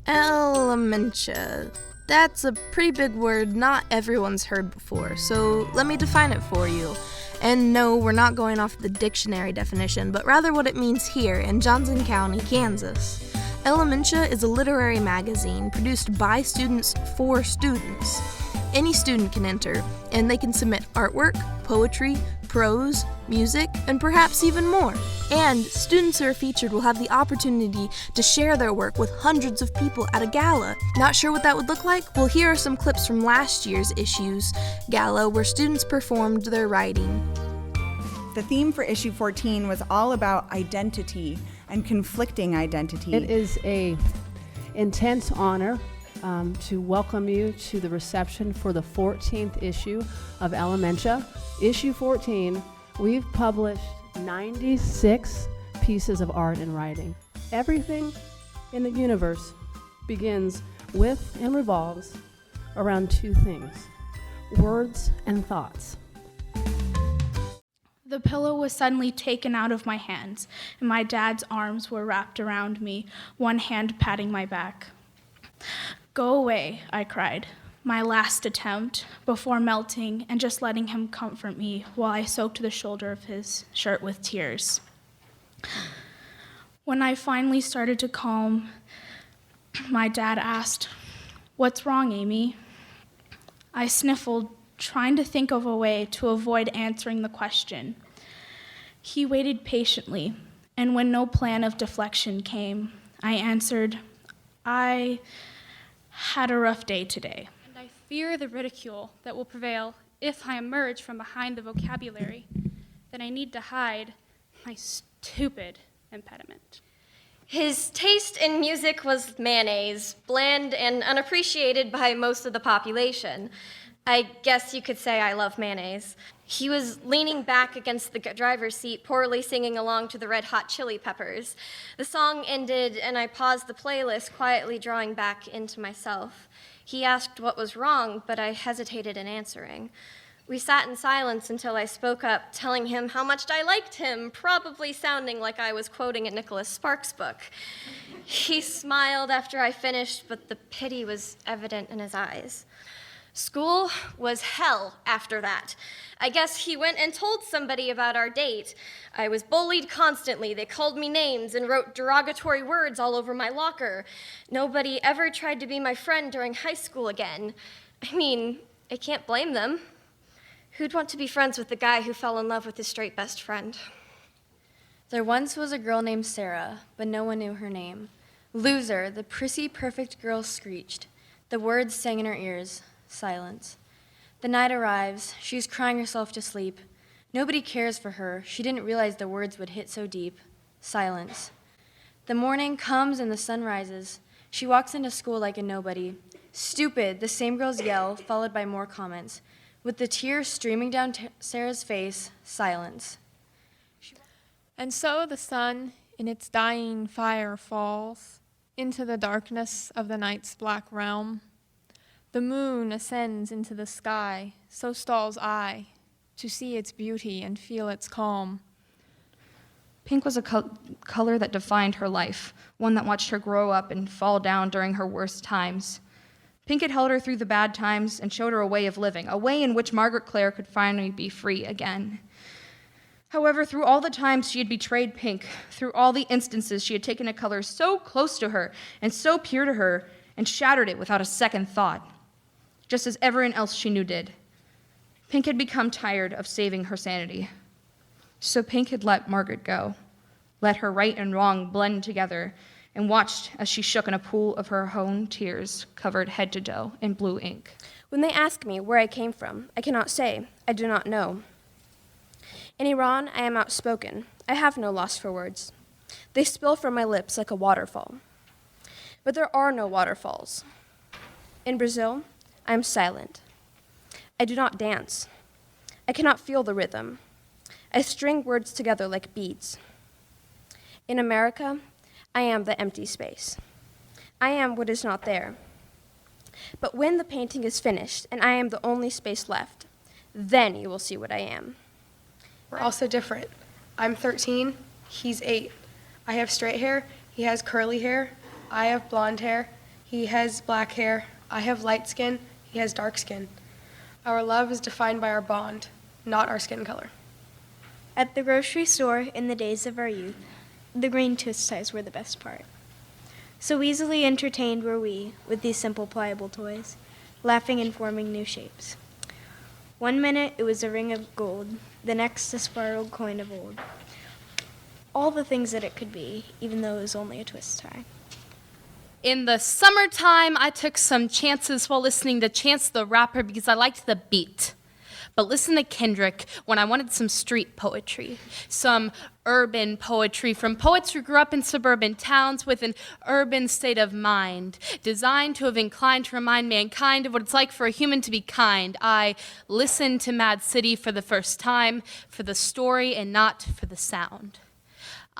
Elementia. That's a pretty big word not everyone's heard before, so let me define it for you. And no, we're not going off the dictionary definition, but rather what it means here in Johnson County, Kansas. Elementia is a literary magazine produced by students for students. Any student can enter, and they can submit artwork, poetry, prose, music, and perhaps even more. And students who are featured will have the opportunity to share their work with hundreds of people at a gala. Not sure what that would look like? Well, here are some clips from last year's issue's gala where students performed their writing. The theme for issue 14 was all about identity and conflicting identity. It is an intense honor to welcome you to the reception for the 14th issue of Elementia. Issue 14, we've published 96 pieces of art and writing. Everything in the universe begins with and revolves around two things: words and thoughts. The pillow was suddenly taken out of my hands, and my dad's arms were wrapped around me, one hand patting my back. "Go away," I cried, my last attempt, before melting and just letting him comfort me while I soaked the shoulder of his shirt with tears. When I finally started to calm, my dad asked, "What's wrong, Amy?" I sniffled, trying to think of a way to avoid answering the question. He waited patiently, and when no plan of deflection came, I answered, "I had a rough day today." And I fear the ridicule that will prevail if I emerge from behind the vocabulary that I need to hide my stupid impediment. His taste in music was mayonnaise, bland and unappreciated by most of the population. I guess you could say I love mayonnaise. He was leaning back against the driver's seat, poorly singing along to the Red Hot Chili Peppers. The song ended, and I paused the playlist, quietly drawing back into myself. He asked what was wrong, but I hesitated in answering. We sat in silence until I spoke up, telling him how much I liked him, probably sounding like I was quoting a Nicholas Sparks book. He smiled after I finished, but the pity was evident in his eyes. School was hell after that. I guess he went and told somebody about our date. I was bullied constantly. They called me names and wrote derogatory words all over my locker. Nobody ever tried to be my friend during high school again. I mean, I can't blame them. Who'd want to be friends with the guy who fell in love with his straight best friend? There once was a girl named Sarah, but no one knew her name. Loser, the prissy, perfect girl screeched. The words sang in her ears. Silence. The night arrives. She's crying herself to sleep. Nobody cares for her. She didn't realize the words would hit so deep. Silence. The morning comes and the sun rises. She walks into school like a nobody. Stupid, the same girls yell, followed by more comments. With the tears streaming down Sarah's face, silence. And so the sun in its dying fire falls into the darkness of the night's black realm. The moon ascends into the sky, so stalls I, to see its beauty and feel its calm. Pink was a color that defined her life, one that watched her grow up and fall down during her worst times. Pink had held her through the bad times and showed her a way of living, a way in which Margaret Clare could finally be free again. However, through all the times she had betrayed Pink, through all the instances she had taken a color so close to her and so pure to her and shattered it without a second thought, just as everyone else she knew did. Pink had become tired of saving her sanity. So Pink had let Margaret go, let her right and wrong blend together, and watched as she shook in a pool of her own tears, covered head to toe in blue ink. When they ask me where I came from, I cannot say. I do not know. In Iran, I am outspoken. I have no loss for words. They spill from my lips like a waterfall. But there are no waterfalls. In Brazil, I am silent. I do not dance. I cannot feel the rhythm. I string words together like beads. In America, I am the empty space. I am what is not there. But when the painting is finished and I am the only space left, then you will see what I am. We're also different. I'm 13, he's 8. I have straight hair, he has curly hair. I have blonde hair, He has black hair. I have light skin. He has dark skin. Our love is defined by our bond, not our skin color. At the grocery store in the days of our youth, the green twist ties were the best part. So easily entertained were we with these simple pliable toys, laughing and forming new shapes. One minute it was a ring of gold, the next a spiraled coin of old. All the things that it could be, even though it was only a twist tie. In the summertime, I took some chances while listening to Chance the Rapper because I liked the beat. But listen to Kendrick when I wanted some street poetry, some urban poetry from poets who grew up in suburban towns with an urban state of mind, designed to have inclined to remind mankind of what it's like for a human to be kind. I listened to Mad City for the first time, for the story and not for the sound.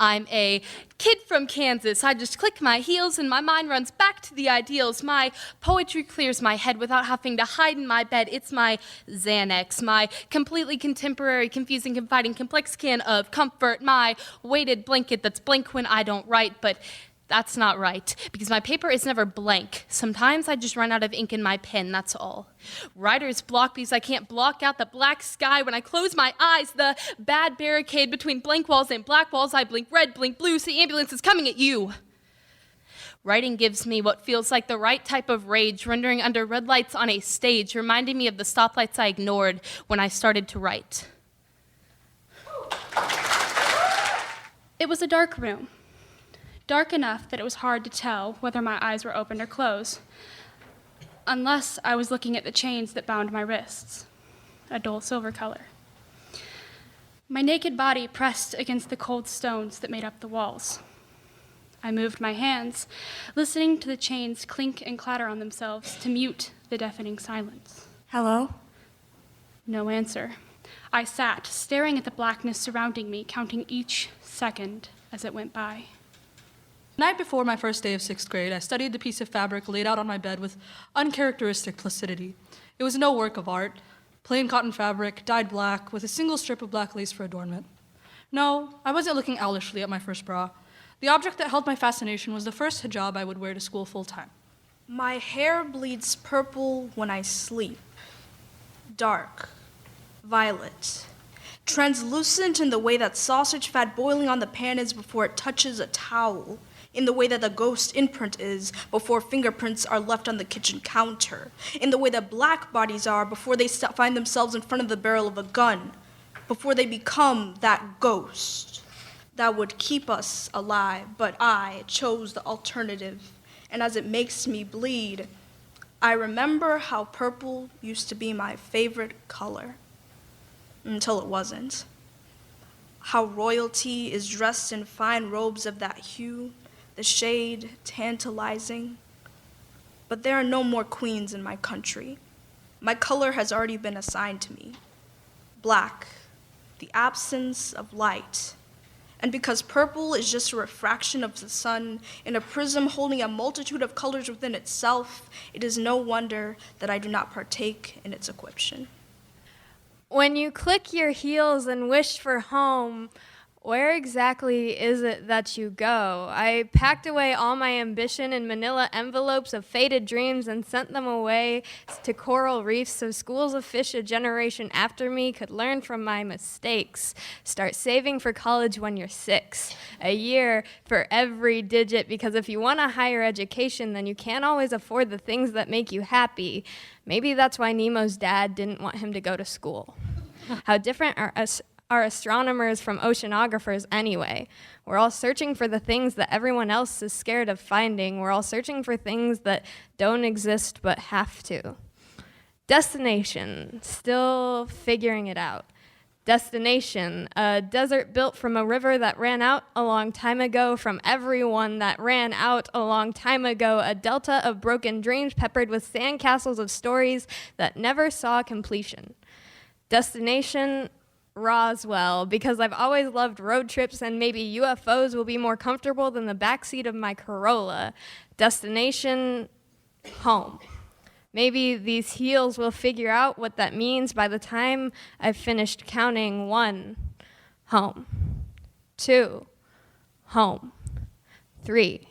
I'm a kid from Kansas. I just click my heels and my mind runs back to the ideals. My poetry clears my head without having to hide in my bed. It's my Xanax, my completely contemporary, confusing, confiding, complex can of comfort, my weighted blanket that's blank when I don't write, but that's not right, because my paper is never blank. Sometimes I just run out of ink in my pen, that's all. Writer's block because I can't block out the black sky when I close my eyes, the bad barricade between blank walls and black walls. I blink red, blink blue, see ambulance is coming at you. Writing gives me what feels like the right type of rage, rendering under red lights on a stage, reminding me of the stoplights I ignored when I started to write. It was a dark room. Dark enough that it was hard to tell whether my eyes were open or closed, unless I was looking at the chains that bound my wrists, a dull silver color. My naked body pressed against the cold stones that made up the walls. I moved my hands, listening to the chains clink and clatter on themselves to mute the deafening silence. Hello? No answer. I sat, staring at the blackness surrounding me, counting each second as it went by. The night before my first day of 6th grade, I studied the piece of fabric laid out on my bed with uncharacteristic placidity. It was no work of art, plain cotton fabric, dyed black, with a single strip of black lace for adornment. No, I wasn't looking owlishly at my first bra. The object that held my fascination was the first hijab I would wear to school full-time. My hair bleeds purple when I sleep. Dark, violet, translucent in the way that sausage fat boiling on the pan is before it touches a towel, in the way that the ghost imprint is before fingerprints are left on the kitchen counter, in the way that black bodies are before they find themselves in front of the barrel of a gun, before they become that ghost that would keep us alive. But I chose the alternative, and as it makes me bleed, I remember how purple used to be my favorite color, until it wasn't. How royalty is dressed in fine robes of that hue, the shade tantalizing. But there are no more queens in my country. My color has already been assigned to me. Black, the absence of light. And because purple is just a refraction of the sun in a prism holding a multitude of colors within itself, it is no wonder that I do not partake in its equiption. When you click your heels and wish for home, where exactly is it that you go? I packed away all my ambition in manila envelopes of faded dreams and sent them away to coral reefs so schools of fish a generation after me could learn from my mistakes. Start saving for college when you're 6. A year for every digit, because if you want a higher education, then you can't always afford the things that make you happy. Maybe that's why Nemo's dad didn't want him to go to school. How different are astronomers from oceanographers anyway? We're all searching for the things that everyone else is scared of finding. We're all searching for things that don't exist but have to. Destination, still figuring it out. Destination, a desert built from a river that ran out a long time ago, from everyone that ran out a long time ago, a delta of broken dreams peppered with sandcastles of stories that never saw completion. Destination, Roswell, because I've always loved road trips and maybe UFOs will be more comfortable than the backseat of my Corolla. Destination, home. Maybe these heels will figure out what that means by the time I've finished counting. 1, home. 2, home. 3.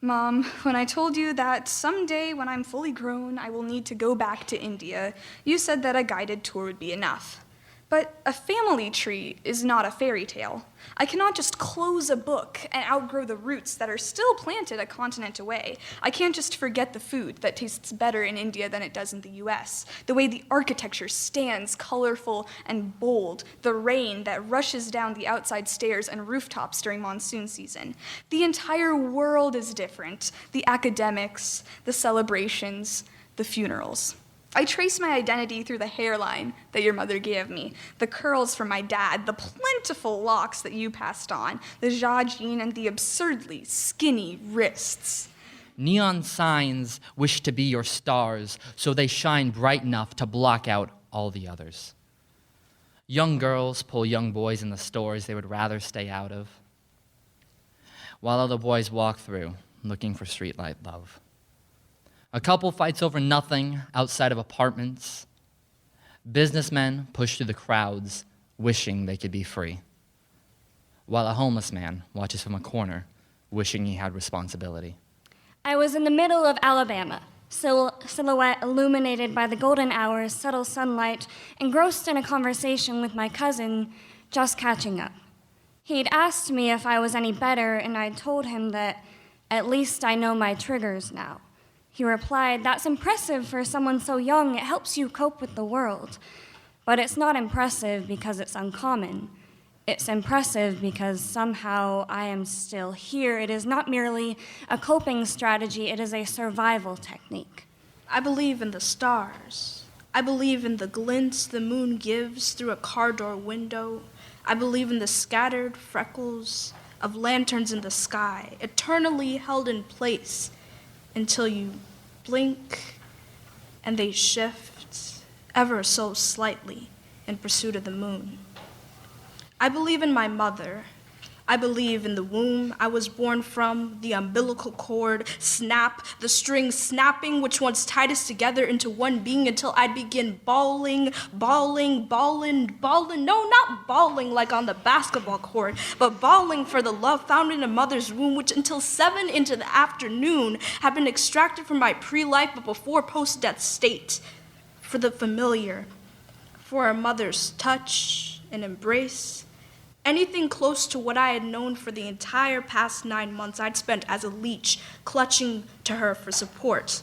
Mom, when I told you that someday when I'm fully grown, I will need to go back to India, you said that a guided tour would be enough. But a family tree is not a fairy tale. I cannot just close a book and outgrow the roots that are still planted a continent away. I can't just forget the food that tastes better in India than it does in the US, the way the architecture stands colorful and bold, the rain that rushes down the outside stairs and rooftops during monsoon season. The entire world is different. The academics, the celebrations, the funerals. I trace my identity through the hairline that your mother gave me, the curls from my dad, the plentiful locks that you passed on, the jajin and the absurdly skinny wrists. Neon signs wish to be your stars, so they shine bright enough to block out all the others. Young girls pull young boys in the stores they would rather stay out of, while other boys walk through looking for streetlight love. A couple fights over nothing outside of apartments. Businessmen push through the crowds, wishing they could be free, while a homeless man watches from a corner, wishing he had responsibility. I was in the middle of Alabama, silhouette illuminated by the golden hour's subtle sunlight, engrossed in a conversation with my cousin, just catching up. He'd asked me if I was any better, and I'd told him that at least I know my triggers now. He replied, "That's impressive for someone so young. It helps you cope with the world. But it's not impressive because it's uncommon. It's impressive because somehow I am still here. It is not merely a coping strategy, it is a survival technique." I believe in the stars. I believe in the glints the moon gives through a car door window. I believe in the scattered freckles of lanterns in the sky, eternally held in place until you blink and they shift ever so slightly in pursuit of the moon. I believe in my mother. I believe in the womb I was born from, the umbilical cord snap, the string snapping which once tied us together into one being until I'd begin bawling. No, not bawling like on the basketball court, but bawling for the love found in a mother's womb, which until 7 into the afternoon had been extracted from my pre-life but before post-death state. For the familiar, for a mother's touch and embrace, anything close to what I had known for the entire past 9 months I'd spent as a leech, clutching to her for support,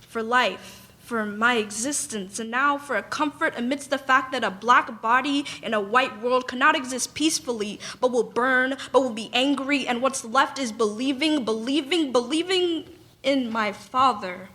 for life, for my existence, and now for a comfort amidst the fact that a black body in a white world cannot exist peacefully, but will burn, but will be angry, and what's left is believing in my father.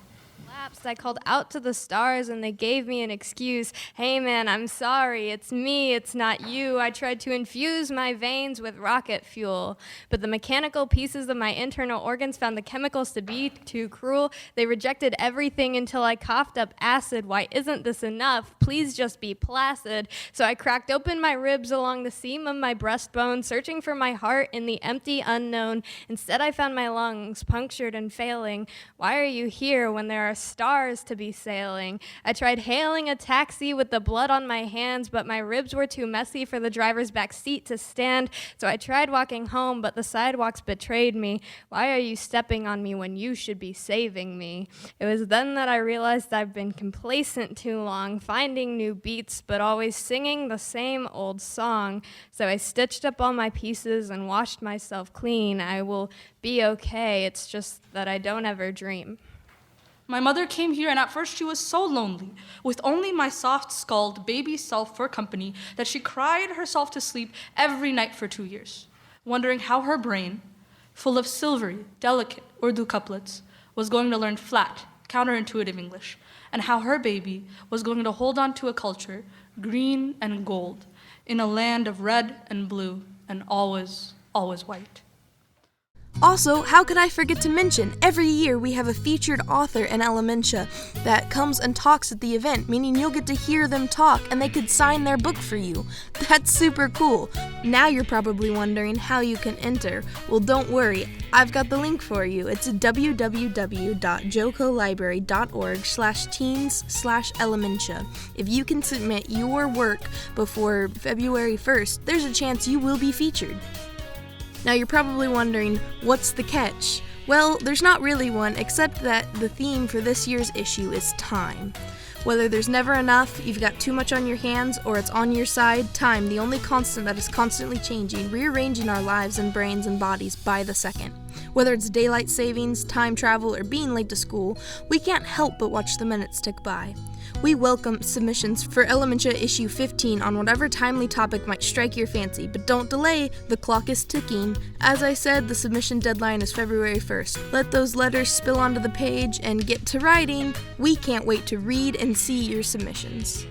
I called out to the stars and they gave me an excuse. Hey man, I'm sorry, it's me, it's not you. I tried to infuse my veins with rocket fuel, but the mechanical pieces of my internal organs found the chemicals to be too cruel. They rejected everything until I coughed up acid. Why isn't this enough? Please just be placid. So I cracked open my ribs along the seam of my breastbone, searching for my heart in the empty unknown. Instead I found my lungs punctured and failing. Why are you here when there are stars to be sailing? I tried hailing a taxi with the blood on my hands, but my ribs were too messy for the driver's back seat to stand. So I tried walking home, but the sidewalks betrayed me. Why are you stepping on me when you should be saving me? It was then that I realized I've been complacent too long, finding new beats, but always singing the same old song. So I stitched up all my pieces and washed myself clean. I will be okay. It's just that I don't ever dream. My mother came here, and at first she was so lonely, with only my soft-skulled baby self for company, that she cried herself to sleep every night for 2 years, wondering how her brain, full of silvery, delicate Urdu couplets, was going to learn flat, counterintuitive English, and how her baby was going to hold on to a culture, green and gold, in a land of red and blue, and always, always white. Also, how could I forget to mention, every year we have a featured author in Elementia that comes and talks at the event, meaning you'll get to hear them talk and they could sign their book for you. That's super cool. Now you're probably wondering how you can enter. Well, don't worry, I've got the link for you. It's www.jocolibrary.org/teens/Elementia. If you can submit your work before February 1st, there's a chance you will be featured. Now you're probably wondering, what's the catch? Well, there's not really one, except that the theme for this year's issue is time. Whether there's never enough, you've got too much on your hands, or it's on your side, time, the only constant that is constantly changing, rearranging our lives and brains and bodies by the second. Whether it's daylight savings, time travel, or being late to school, we can't help but watch the minutes tick by. We welcome submissions for Elementia issue 15 on whatever timely topic might strike your fancy, but don't delay, the clock is ticking. As I said, the submission deadline is February 1st. Let those letters spill onto the page and get to writing. We can't wait to read and see your submissions.